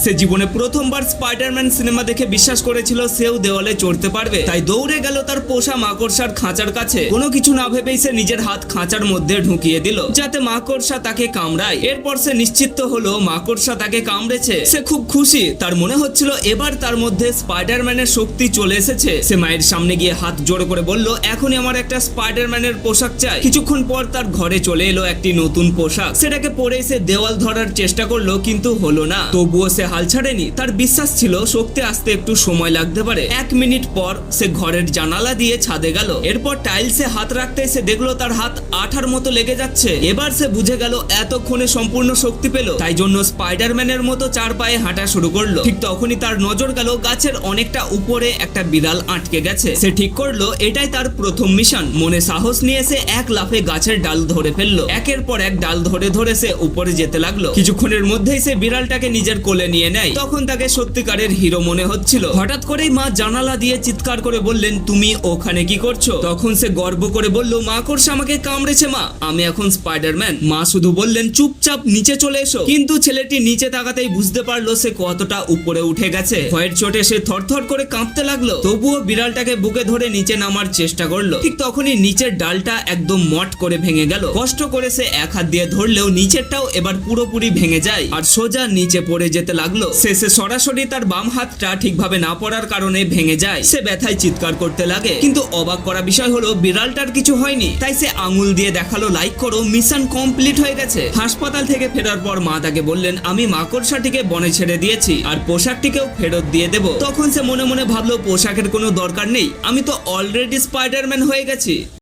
সে জীবনে প্রথমবার Spiderman cinema দেখে বিশ্বাস করেছিল সেও দেওয়ালে চড়তে পারবে, তাই দৌড়ে গেল তার পোষা মাকড়সার খাঁচার কাছে। কোনো কিছু না ভেবেই সে নিজের হাত খাঁচার মধ্যে ঢুকিয়ে দিল যাতে মাকড়সা তাকে কামড়ায়। এরপর সে নিশ্চিত হলো মাকড়সা তাকে কামড়েছে। সে খুব খুশি, তার মনে হচ্ছিল এবার তার মধ্যে স্পাইডারম্যানের শক্তি চলে এসেছে। সে মায়ের সামনে গিয়ে হাত জোড় করে বলল, এখনই আমার একটা স্পাইডারম্যানের পোশাক চাই। কিছুক্ষণ পর তার ঘরে চলে এলো একটি নতুন পোশাক। সেটাকে পরে সে দেওয়াল ধরার চেষ্টা করলো, কিন্তু হলো না। তবুও সে হাল ছাড়েনি। তার বিশ্বাস ছিল শক্তি আসতে একটু সময় লাগতে পারে। 1 মিনিট পর সে ঘরের জানালা দিয়ে ছাদে গেল। এরপর টাইলসে হাত রাখতে সে দেখলো তার হাত আঠার মতো লেগে যাচ্ছে। এবার সে বুঝে গেল এতক্ষণে সম্পূর্ণ শক্তি পেল, তাই জন্য স্পাইডারম্যানের মতো 4 পায়ে হাঁটা শুরু করলো। ঠিক তখনই তার নজর গেল গাছের অনেকটা উপরে একটা বিড়াল আটকে গেছে। সে ঠিক করলো এটাই তার প্রথম মিশন। মনে সাহস নিয়ে সে এক লাফে গাছের ডাল ধরে ফেললো। একের পর এক ডাল ধরে ধরে সে উপরে যেতে লাগলো। কিছুক্ষণের মধ্যেই সে বিড়ালটাকে নিজের কোলে নিয়ে নেয়। তখন তাকে সত্যিকারের হিরো মনে হচ্ছিল। হঠাৎ করেই মা জানালা দিয়ে চিৎকার করে বললেন, তুমি ওখানে কি করছো? তখন সে গর্ব করে বলল, মাকড়সা আমাকে কামড়েছে মা, আমি এখন স্পাইডারম্যান। মা শুধু বললেন, চুপচাপ নিচে চলে এসো। কিন্তু ছেলেটি নিচে তাকাতেই বুঝতে পারলো সে কতটা উপরে উঠে গেছে। ভয়ের চোটে সে থরথর করে কাঁপতে লাগলো। তবুও বিড়ালটাকে বুকে ধরে নিচে নামার চেষ্টা করলো। ঠিক তখনই নিচের ডালটা একদম মট করে ভেঙে গেল। কষ্ট করে সে এক হাত দিয়ে ধরলেও নিচেরটাও এবার পুরোপুরি ভেঙে যায় আর সোজা নিচে পড়ে যেতে লাগলো। শেষে সরাসরি তার বাম হাতটা ঠিকভাবে না পড়ার কারণে ভেঙে যায়। সে ব্যথায় চিৎকার করতে লাগে। কিন্তু অবাক করা বিষয় হলো বিড়ালটার কিছু হয়নি। তাই সে আঙুল দিয়ে দেখালো, লাইক করো, মিশন কমপ্লিট হয়ে গেছে। হাসপাতাল থেকে ফেরার পর মা তাকে বললেন, আমি মাকড়সাটিকে বনে ছেড়ে দিয়েছি আর পোশাকটিকেও ফেরত দিয়ে দেব। তখন সে মনে মনে ভাবলো, পোশাকের কোনো দরকার নেই, আমি তো অলরেডি স্পাইডারম্যান হয়ে গেছি।